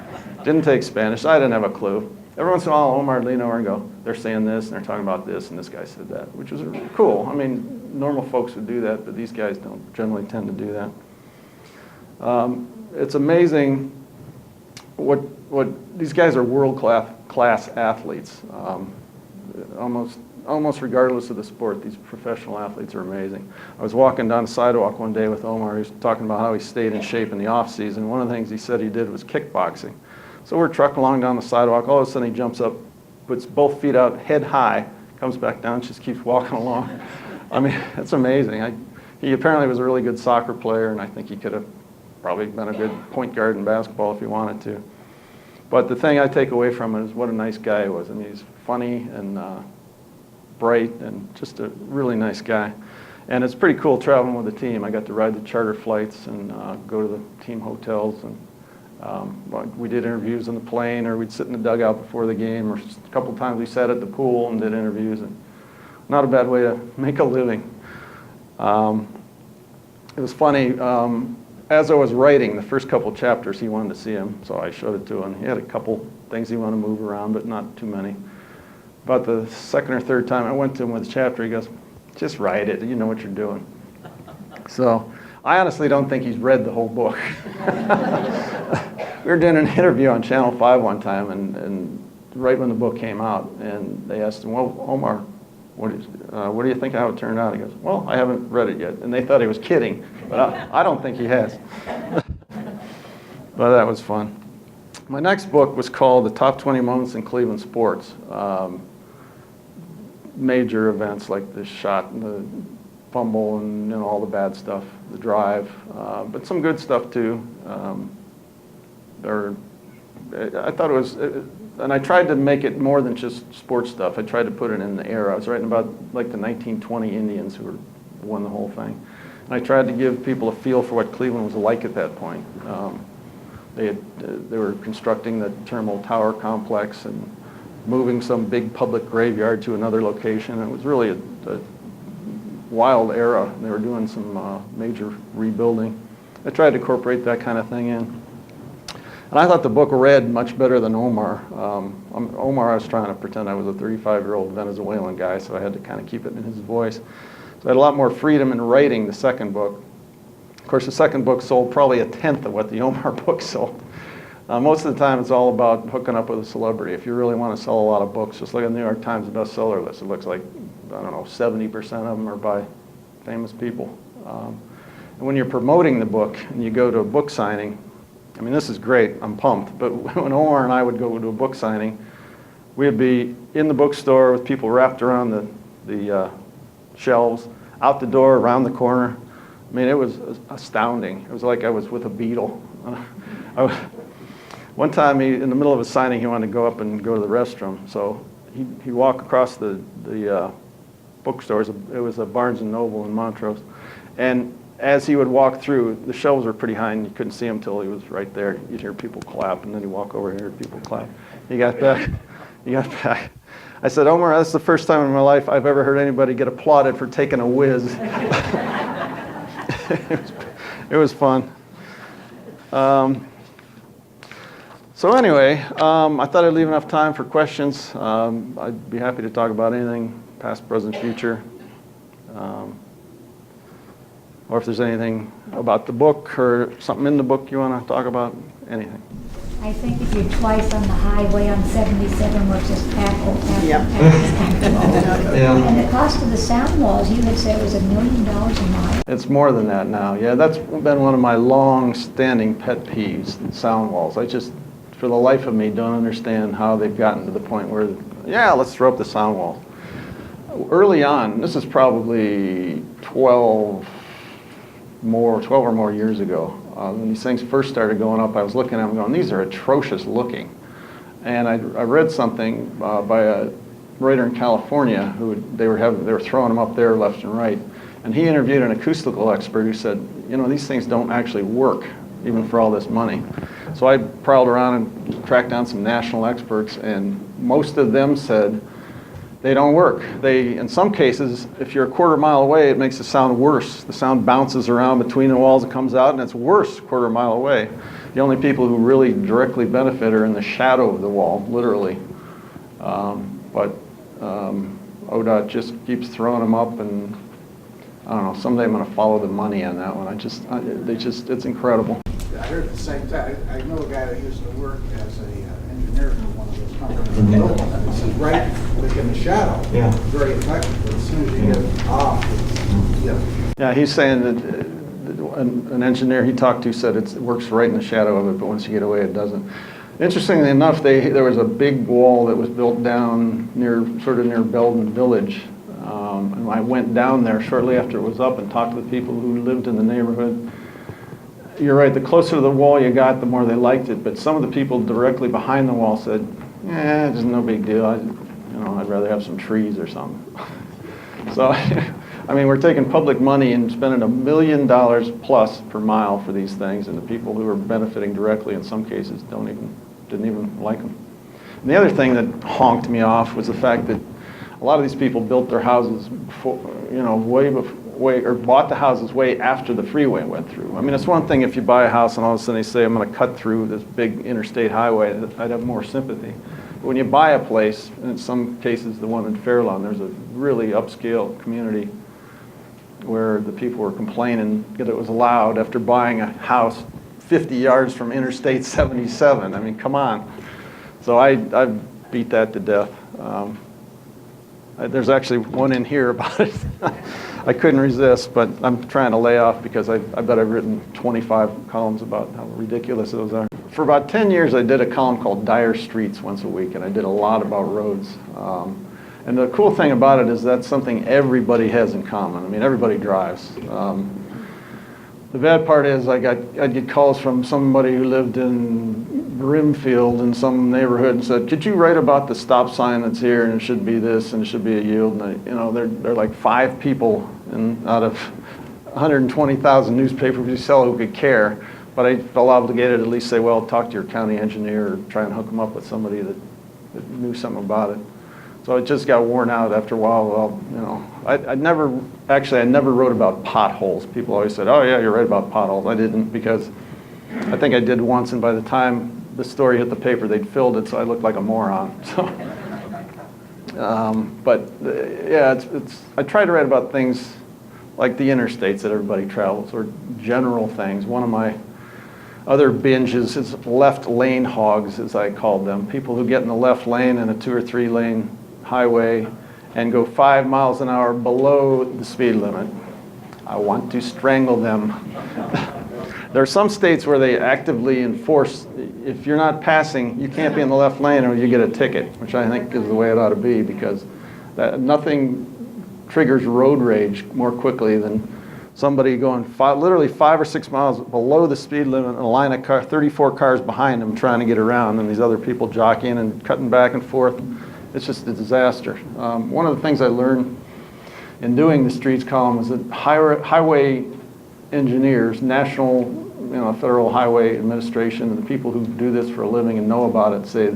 Speaker 4: Didn't take Spanish, I didn't have a clue. Every once in a while, Omar would lean over and go, they're saying this, and they're talking about this, and this guy said that, which was cool. I mean, normal folks would do that, but these guys don't generally tend to do that. It's amazing what these guys are world-class athletes. Almost regardless of the sport, these professional athletes are amazing. I was walking down the sidewalk one day with Omar. He was talking about how he stayed in shape in the off-season. One of the things he said he did was kickboxing. So we're trucking along down the sidewalk. All of a sudden he jumps up, puts both feet out head high, comes back down, just keeps walking along. I mean, it's amazing. He apparently was a really good soccer player, and I think he could have probably been a good point guard in basketball if he wanted to. But the thing I take away from it is what a nice guy he was. I mean, he's funny and bright and just a really nice guy. And it's pretty cool traveling with the team. I got to ride the charter flights and go to the team hotels, and we did interviews on the plane, or we'd sit in the dugout before the game, or a couple of times we sat at the pool and did interviews. And not a bad way to make a living. It was funny, as I was writing the first couple of chapters, he wanted to see him, so I showed it to him. He had a couple things he wanted to move around, but not too many. About the second or third time I went to him with a chapter, he goes, just write it, you know what you're doing. So I honestly don't think he's read the whole book. We were doing an interview on Channel 5 one time, and right when the book came out, and they asked him, well, Omar, what do you think how it turned out? He goes, well, I haven't read it yet. And they thought he was kidding, but I don't think he has. But that was fun. My next book was called The Top 20 Moments in Cleveland Sports. Major events like the shot and the fumble and all the bad stuff, the drive, but some good stuff too. I thought it was, and I tried to make it more than just sports stuff. I tried to put it in the era. I was writing about like the 1920 Indians who won the whole thing. And I tried to give people a feel for what Cleveland was like at that point. They were constructing the Terminal Tower complex and moving some big public graveyard to another location. It was really a wild era. They were doing some major rebuilding. I tried to incorporate that kind of thing in. And I thought the book read much better than Omar. Omar, I was trying to pretend I was a 35-year-old Venezuelan guy, so I had to kind of keep it in his voice. So I had a lot more freedom in writing the second book. Of course, the second book sold probably a tenth of what the Omar book sold. Most of the time, it's all about hooking up with a celebrity. If you really want to sell a lot of books, just look at the New York Times bestseller list. It looks like, I don't know, 70% of them are by famous people. And when you're promoting the book and you go to a book signing, I mean, this is great, I'm pumped, but when Omar and I would go to a book signing, we'd be in the bookstore with people wrapped around the shelves, out the door, around the corner. I mean, it was astounding. It was like I was with a Beatle. One time, in the middle of a signing, he wanted to go up and go to the restroom, so he walked across the bookstores. It was a Barnes & Noble in Montrose, and as he would walk through, the shelves were pretty high, and you couldn't see him until he was right there. You'd hear people clap, and then he'd walk over here, and people clap. He got back. I said, Omar, that's the first time in my life I've ever heard anybody get applauded for taking a whiz. It was fun. So anyway, I thought I'd leave enough time for questions. I'd be happy to talk about anything, past, present, future. Or if there's anything about the book or something in the book you want to talk about, anything.
Speaker 5: I think if you're twice on the highway on 77, which is packed.
Speaker 3: Yeah.
Speaker 5: And the cost of the sound walls, you had said was $1 million a mile.
Speaker 4: It's more than that now. Yeah, that's been one of my long-standing pet peeves, sound walls. I just, for the life of me, don't understand how they've gotten to the point where, yeah, let's throw up the sound wall. Early on, this is probably 12 or more years ago, when these things first started going up, I was looking at them going, these are atrocious looking. And I read something by a writer in California who they were throwing them up there left and right. And he interviewed an acoustical expert who said, you know, these things don't actually work, even for all this money. So I prowled around and tracked down some national experts, and most of them said, they don't work. In some cases, if you're a quarter mile away, it makes the sound worse. The sound bounces around between the walls, it comes out, and it's worse a quarter mile away. The only people who really directly benefit are in the shadow of the wall, literally. But ODOT just keeps throwing them up, and I don't know, someday I'm going to follow the money on that one. It's incredible.
Speaker 6: Yeah, I heard at the same time, I know a guy that used to work as an engineer for one of those companies. And this is right within the shadow.
Speaker 3: Yeah.
Speaker 6: Very effective, but as soon as you get off, it's,
Speaker 4: Yeah, he's saying that an engineer he talked to said it works right in the shadow of it, but once you get away, it doesn't. Interestingly enough, there was a big wall that was built down sort of near Belden Village. And I went down there shortly after it was up and talked to the people who lived in the neighborhood. You're right, the closer to the wall you got, the more they liked it. But some of the people directly behind the wall said, it's no big deal. I'd rather have some trees or something. So, I mean, we're taking public money and spending $1 million plus per mile for these things, and the people who are benefiting directly in some cases didn't even like them. And the other thing that honked me off was the fact that a lot of these people built their houses before, or bought the houses way after the freeway went through. I mean, it's one thing if you buy a house and all of a sudden they say, I'm going to cut through this big interstate highway, I'd have more sympathy. But when you buy a place, and in some cases the one in Fairlawn, there's a really upscale community where the people were complaining that it was allowed after buying a house 50 yards from Interstate 77. I mean, come on. So I beat that to death. There's actually one in here about it. I couldn't resist, but I'm trying to lay off because I bet I've written 25 columns about how ridiculous those are. For about 10 years, I did a column called Dyer Streets once a week, and I did a lot about roads. And the cool thing about it is that's something everybody has in common. I mean, everybody drives. The bad part is I'd get calls from somebody who lived in Brimfield in some neighborhood and said, could you write about the stop sign that's here and it should be this and it should be a yield? And they're like 5 people out of 120,000 newspapers you sell who could care. But I felt obligated to at least say, well, talk to your county engineer or try and hook them up with somebody that knew something about it. So it just got worn out after a while. Well, I never wrote about potholes. People always said, oh yeah, you're right about potholes. I didn't, because I think I did once, and by the time the story hit the paper, they'd filled it, so I looked like a moron. So, I try to write about things like the interstates that everybody travels, or general things. One of my other binges is left lane hogs, as I called them. People who get in the left lane in a 2 or 3 lane highway and go 5 miles an hour below the speed limit. I want to strangle them. There are some states where they actively enforce, if you're not passing, you can't be in the left lane or you get a ticket, which I think is the way it ought to be, because nothing triggers road rage more quickly than somebody going literally 5 or 6 miles below the speed limit and a line of 34 cars behind them trying to get around, and these other people jockeying and cutting back and forth. It's just a disaster. One of the things I learned in doing the streets column is that highway engineers, national, Federal Highway Administration, and the people who do this for a living and know about it say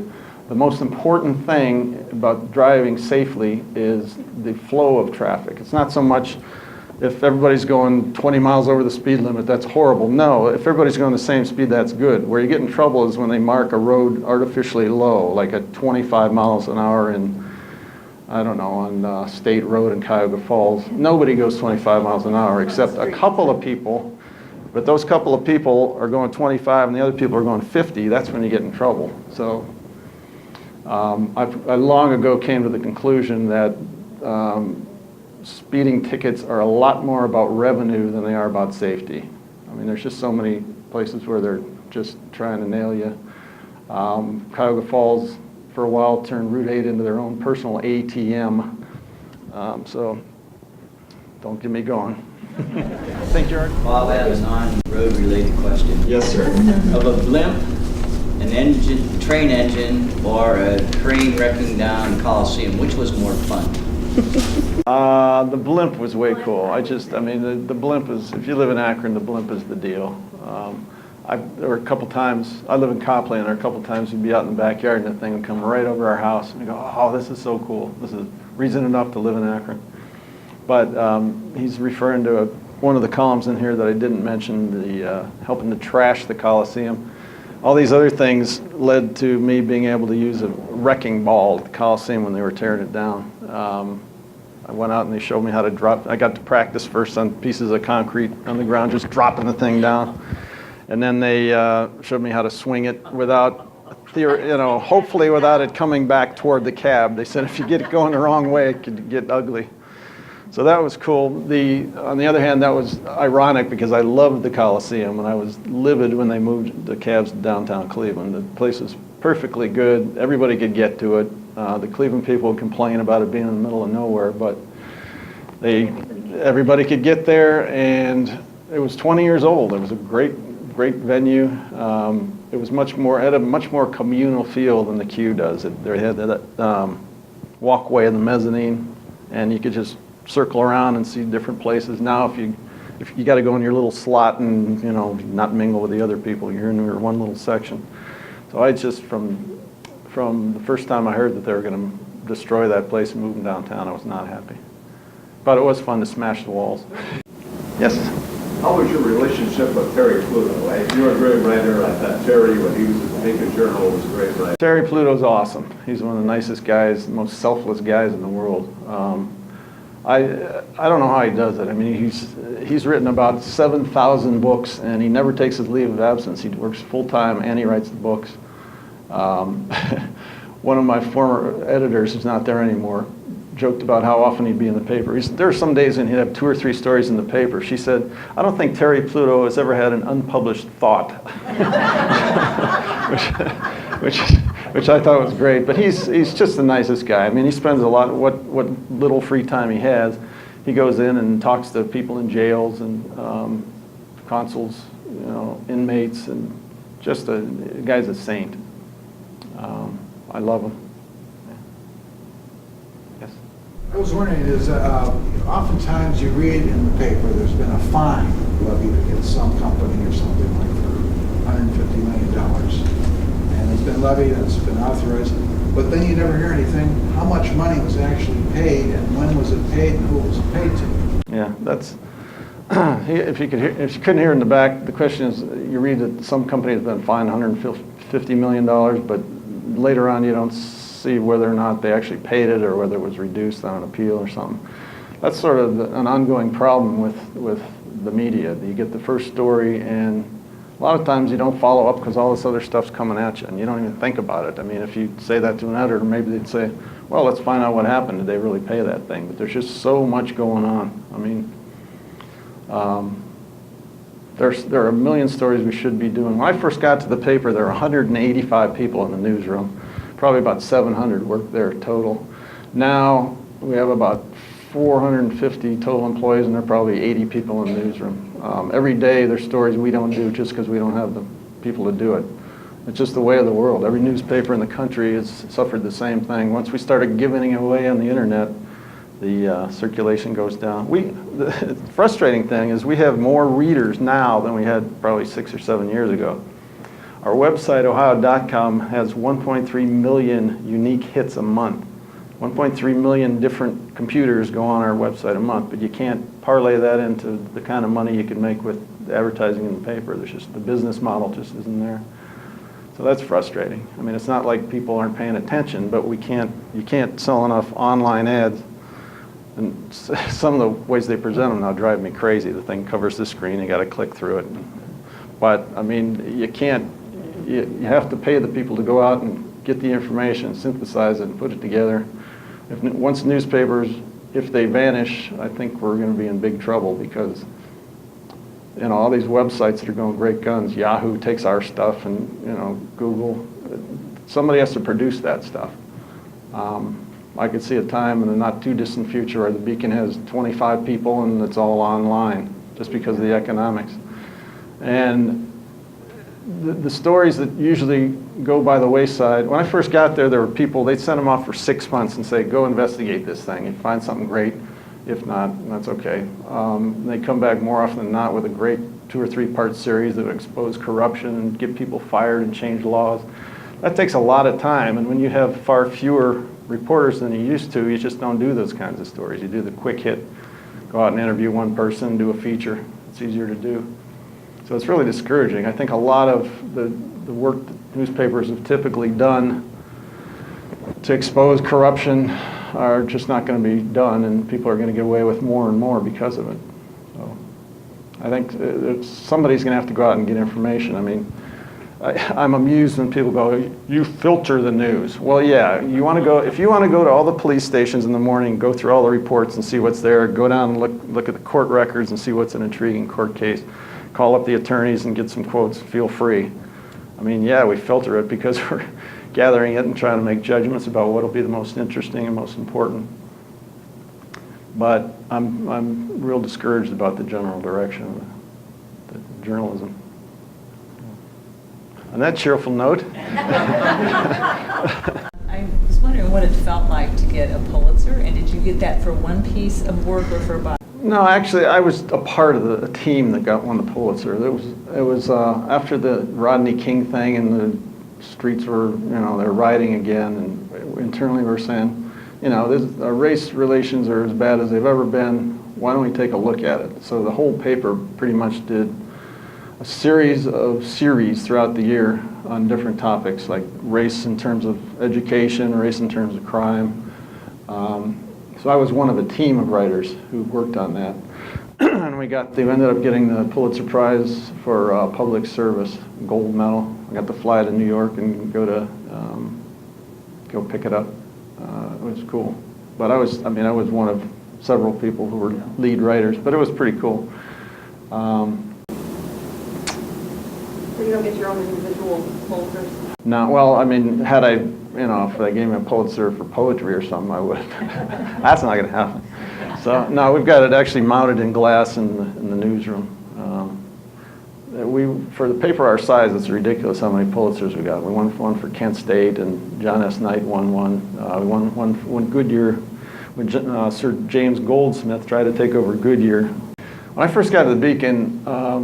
Speaker 4: the most important thing about driving safely is the flow of traffic. It's not so much if everybody's going 20 miles over the speed limit, that's horrible. No, if everybody's going the same speed, that's good. Where you get in trouble is when they mark a road artificially low, like at 25 miles an hour on State Road in Cuyahoga Falls. Nobody goes 25 miles an hour except a couple of people, but those couple of people are going 25 and the other people are going 50. That's when you get in trouble. So I long ago came to the conclusion that speeding tickets are a lot more about revenue than they are about safety. I mean, there's just so many places where they're just trying to nail you. Cuyahoga Falls, for a while, turned Route 8 into their own personal ATM. So don't get me going. Thank you, Art.
Speaker 7: Bob, I have a non-road related question.
Speaker 3: Yes, sir.
Speaker 7: Of a blimp, an engine, train engine, or a crane wrecking down the Coliseum, which was more fun?
Speaker 4: The Blimp was way cool. The Blimp is, if you live in Akron, the Blimp is the deal. There were a couple times, I live in Copley, and there were a couple times we'd be out in the backyard and the thing would come right over our house and we go, oh, this is so cool. reason enough to live in Akron. But he's referring to one of the columns in here that I didn't mention, the helping to trash the Coliseum. All these other things led to me being able to use a wrecking ball at the Coliseum when they were tearing it down. I went out and they showed me how to drop. I got to practice first on pieces of concrete on the ground, just dropping the thing down. And then they showed me how to swing it without, hopefully without it coming back toward the cab. They said if you get it going the wrong way, it could get ugly. So that was cool. On the other hand, that was ironic because I loved the Coliseum and I was livid when they moved the cabs to downtown Cleveland. The place was perfectly good. Everybody could get to it. The Cleveland people would complain about it being in the middle of nowhere, but everybody could get there, and it was 20 years old. It was a great venue. It was had a much more communal feel than the Q does. They had that walkway in the mezzanine, and you could just circle around and see different places. Now, if you got to go in your little slot and not mingle with the other people, you're in your one little section. So I just from the first time I heard that they were going to destroy that place and move them downtown, I was not happy. But it was fun to smash the walls. Yes.
Speaker 8: How was your relationship with Terry Pluto? You were a great writer. I thought Terry, when he was at the Beacon Journal, was a great writer.
Speaker 4: Terry Pluto's awesome. He's one of the nicest guys, the most selfless guys in the world. I don't know how he does it. I mean, he's written about 7,000 books, and he never takes his leave of absence. He works full-time, and he writes the books. One of my former editors, who's not there anymore, joked about how often he'd be in the paper. There are some days when he'd have 2 or 3 stories in the paper. She said, "I don't think Terry Pluto has ever had an unpublished thought," which I thought was great. But he's just the nicest guy. I mean, he spends a lot, what little free time he has, he goes in and talks to people in jails and consuls, inmates, and just the guy's a saint. I love him. Yes.
Speaker 6: I was wondering, oftentimes you read in the paper there's been a fine levied against some company or something like for $150 million. And it's been levied and it's been authorized. But then you never hear anything, how much money was actually paid and when was it paid and who was it paid to?
Speaker 4: Yeah, that's, if you couldn't hear in the back, the question is, you read that some company has been fined $150 million, but later on you don't see whether or not they actually paid it or whether it was reduced on an appeal or something. That's sort of an ongoing problem with the media. You get the first story, and a lot of times you don't follow up because all this other stuff's coming at you, and you don't even think about it. I mean, if you say that to an editor, maybe they'd say, well, let's find out what happened. Did they really pay that thing? But there's just so much going on. I mean, there are a million stories we should be doing. When I first got to the paper, there were 185 people in the newsroom. Probably about 700 worked there total. Now we have about 450 total employees, and there are probably 80 people in the newsroom. Every day there's stories we don't do just because we don't have the people to do it. It's just the way of the world. Every newspaper in the country has suffered the same thing. Once we started giving it away on the internet, the circulation goes down. The frustrating thing is we have more readers now than we had probably 6 or 7 years ago. Our website, ohio.com, has 1.3 million unique hits a month. 1.3 million different computers go on our website a month, but you can't parlay that into the kind of money you can make with advertising in the paper. There's just, the business model just isn't there. So that's frustrating. I mean, it's not like people aren't paying attention, but you can't sell enough online ads. And some of the ways they present them now drive me crazy. The thing covers the screen, you got to click through it. But I mean, you have to pay the people to go out and get the information, synthesize it, and put it together. Once newspapers, if they vanish, I think we're going to be in big trouble because all these websites that are going great guns, Yahoo takes our stuff, and Google, somebody has to produce that stuff. I could see a time in the not too distant future where the Beacon has 25 people and it's all online just because of the economics. And the stories that usually go by the wayside, when I first got there were people, they'd send them off for 6 months and say, go investigate this thing. If you find something great, if not, that's okay. They come back more often than not with a great 2 or 3 part series that would expose corruption and get people fired and change laws. That takes a lot of time, and when you have far fewer reporters than you used to. You just don't do those kinds of stories. You do the quick hit, go out and interview one person, do a feature. It's easier to do. So it's really discouraging. I think a lot of the work that newspapers have typically done to expose corruption are just not going to be done, and people are going to get away with more and more because of it. So I think somebody's going to have to go out and get information. I mean, I'm amused when people go, "You filter the news." Well, yeah, you want to go, if you want to go to all the police stations in the morning, go through all the reports and see what's there, go down and look at the court records and see what's an intriguing court case, call up the attorneys and get some quotes, feel free. I mean, yeah, we filter it because we're gathering it and trying to make judgments about what will be the most interesting and most important. But I'm real discouraged about the general direction of the journalism. On that cheerful note.
Speaker 9: I was wondering what it felt like to get a Pulitzer, and did you get that for one piece of work or for a bunch?
Speaker 4: No, actually, I was a part of the team that won the Pulitzer. It was after the Rodney King thing, and the streets were, they're rioting again, and internally we're saying, our race relations are as bad as they've ever been. Why don't we take a look at it? So the whole paper pretty much did a series throughout the year on different topics, like race in terms of education, race in terms of crime. So I was one of a team of writers who worked on that. And they ended up getting the Pulitzer-Prize for public service, gold medal. I got to fly to New York and go pick it up. It was cool. But I was one of several people who were lead writers, but it was pretty cool.
Speaker 10: So you don't get your own individual Pulitzers?
Speaker 4: No, well, I mean, if they gave me a Pulitzer for poetry or something, I would. That's not going to happen. So, no, we've got it actually mounted in glass in the newsroom. For the paper our size, it's ridiculous how many Pulitzers we got. We won one for Kent State, and John S. Knight won one. We won one Goodyear when Sir James Goldsmith tried to take over Goodyear. When I first got to the Beacon,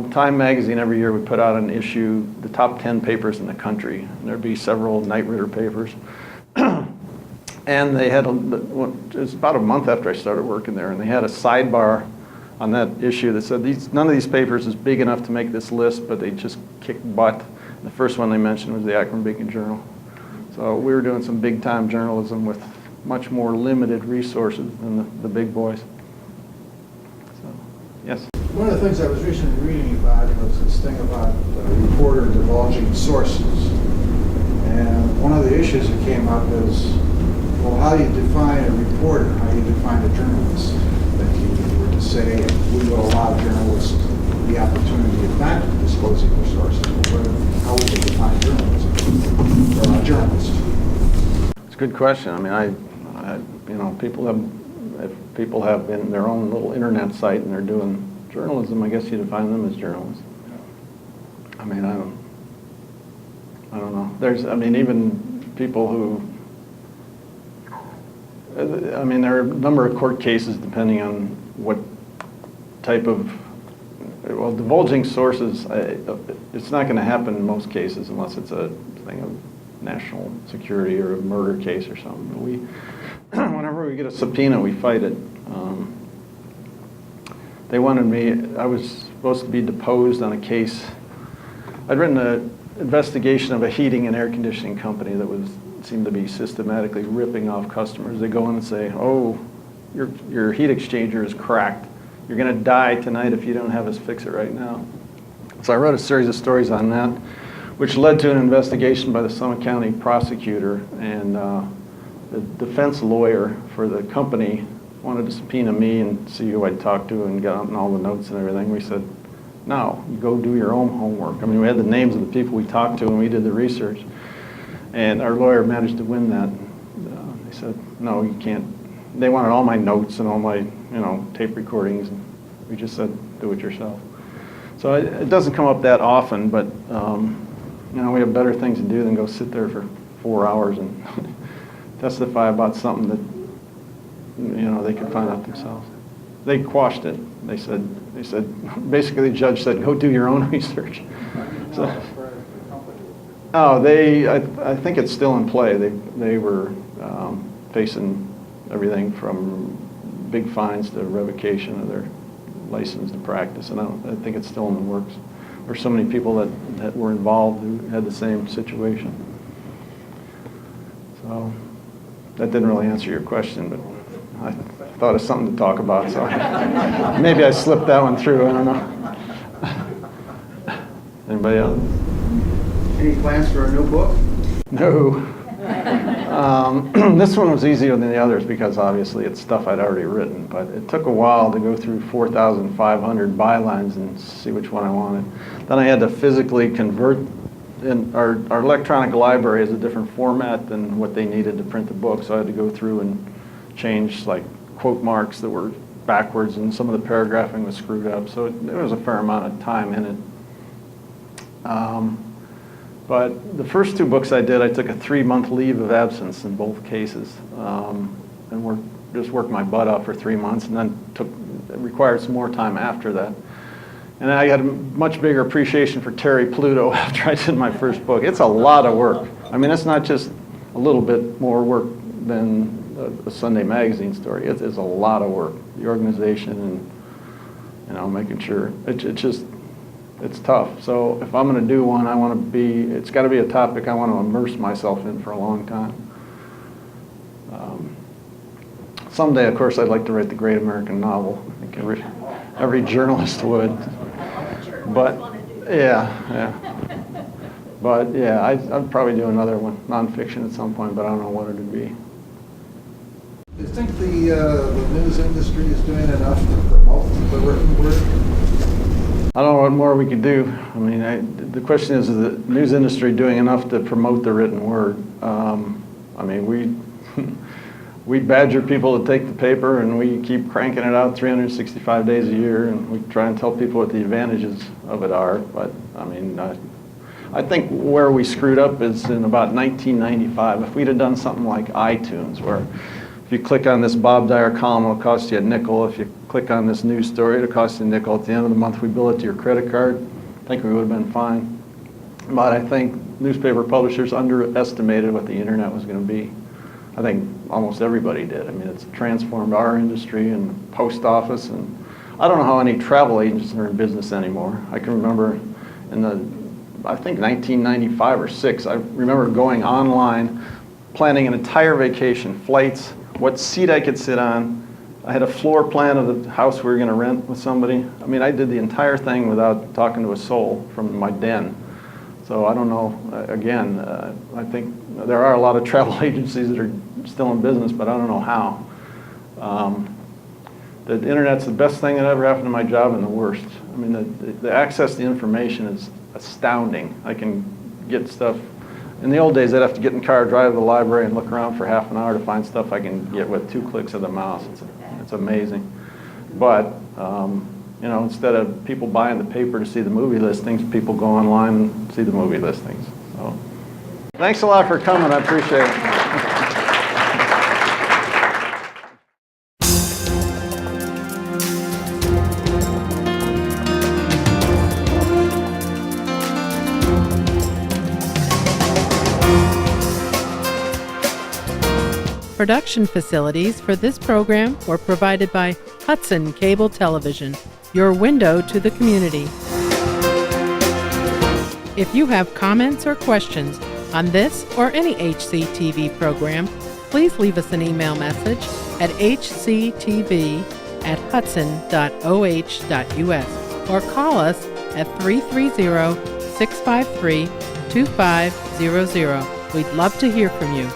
Speaker 4: Time magazine every year would put out an issue, the top 10 papers in the country. And there'd be several Knight Ridder papers. And they had, it was about a month after I started working there, and they had a sidebar on that issue that said none of these papers is big enough to make this list, but they just kick butt. And the first one they mentioned was the Akron Beacon Journal. So we were doing some big time journalism with much more limited resources than the big boys. Yes?
Speaker 6: One of the things I was recently reading about was this thing about a reporter divulging sources. And one of the issues that came up is, well, how do you define a reporter? How do you define a journalist? That you were to say, we will allow journalists the opportunity of not disclosing their sources. How would you define journalism? Or a journalist?
Speaker 4: It's a good question. I mean, people have been their own little internet site and they're doing journalism, I guess you define them as journalists. I mean, I don't know. Even people who, there are a number of court cases depending on what type of, divulging sources, it's not going to happen in most cases unless it's a thing of national security or a murder case or something. But whenever we get a subpoena, we fight it. They wanted me, I was supposed to be deposed on a case. I'd written an investigation of a heating and air conditioning company that seemed to be systematically ripping off customers. They go in and say, oh, your heat exchanger is cracked. You're going to die tonight if you don't have us fix it right now. So I wrote a series of stories on that, which led to an investigation by the Summit County prosecutor, and the defense lawyer for the company wanted to subpoena me and see who I'd talked to and get out all the notes and everything. We said, no, you go do your own homework. We had the names of the people we talked to and we did the research. And our lawyer managed to win that. They said, no, you can't. They wanted all my notes and all my tape recordings. And we just said, do it yourself. So it doesn't come up that often, but we have better things to do than go sit there for 4 hours and testify about something that they could find out themselves. They quashed it. They said basically the judge said, go do your own research. So, I think it's still in play. They were facing everything from big fines to revocation of their license to practice, and I think it's still in the works. There's so many people that were involved who had the same situation. So that didn't really answer your question, but I thought of something to talk about, so maybe I slipped that one through, I don't know. Anybody else?
Speaker 6: Any plans for a new book?
Speaker 4: No. This one was easier than the others because obviously it's stuff I'd already written, but it took a while to go through 4,500 bylines and see which one I wanted. Then I had to physically convert, and our electronic library is a different format than what they needed to print the book, so I had to go through and change like quote marks that were backwards and some of the paragraphing was screwed up, so there was a fair amount of time in it. But the first two books I did, I took a 3-month leave of absence in both cases, and just worked my butt off for 3 months, and then it required some more time after that. And I had a much bigger appreciation for Terry Pluto after I did my first book. It's a lot of work. I mean, it's not just a little bit more work than a Sunday magazine story. It is a lot of work. The organization and making sure it's tough. So if I'm going to do one, it's got to be a topic I want to immerse myself in for a long time. Someday, of course, I'd like to write the great American novel. I think every journalist would. But I'd probably do another one, nonfiction at some point, but I don't know what it would be.
Speaker 6: Do you think the news industry is doing enough to promote the written word?
Speaker 4: I don't know what more we could do. I mean, the question is the news industry doing enough to promote the written word? I mean, we badger people to take the paper, and we keep cranking it out 365 days a year, and we try and tell people what the advantages of it are. But I mean, I think where we screwed up is in about 1995. If we'd have done something like iTunes, where if you click on this Bob Dyer column, it'll cost you a nickel. If you click on this news story, it'll cost you a nickel. At the end of the month, we bill it to your credit card. I think we would have been fine. But I think newspaper publishers underestimated what the internet was going to be. I think almost everybody did. I mean, it's transformed our industry and the post office, and I don't know how any travel agents are in business anymore. I can remember I think 1995 or 6, I remember going online, planning an entire vacation, flights, what seat I could sit on. I had a floor plan of the house we were going to rent with somebody. I mean, I did the entire thing without talking to a soul from my den. So I don't know, again, I think there are a lot of travel agencies that are still in business, but I don't know how. The internet's the best thing that ever happened to my job and the worst. I mean, the access to information is astounding. I can get stuff. In the old days, I'd have to get in the car, drive to the library, and look around for half an hour to find stuff I can get with 2 clicks of the mouse. It's amazing. But, instead of people buying the paper to see the movie listings, people go online and see the movie listings. So, thanks a lot for coming. I appreciate it.
Speaker 1: Production facilities for this program were provided by Hudson Cable Television, your window to the community. If you have comments or questions on this or any HCTV program, please leave us an email message at hctv@hudson.oh.us or call us at 330-653-2500. We'd love to hear from you.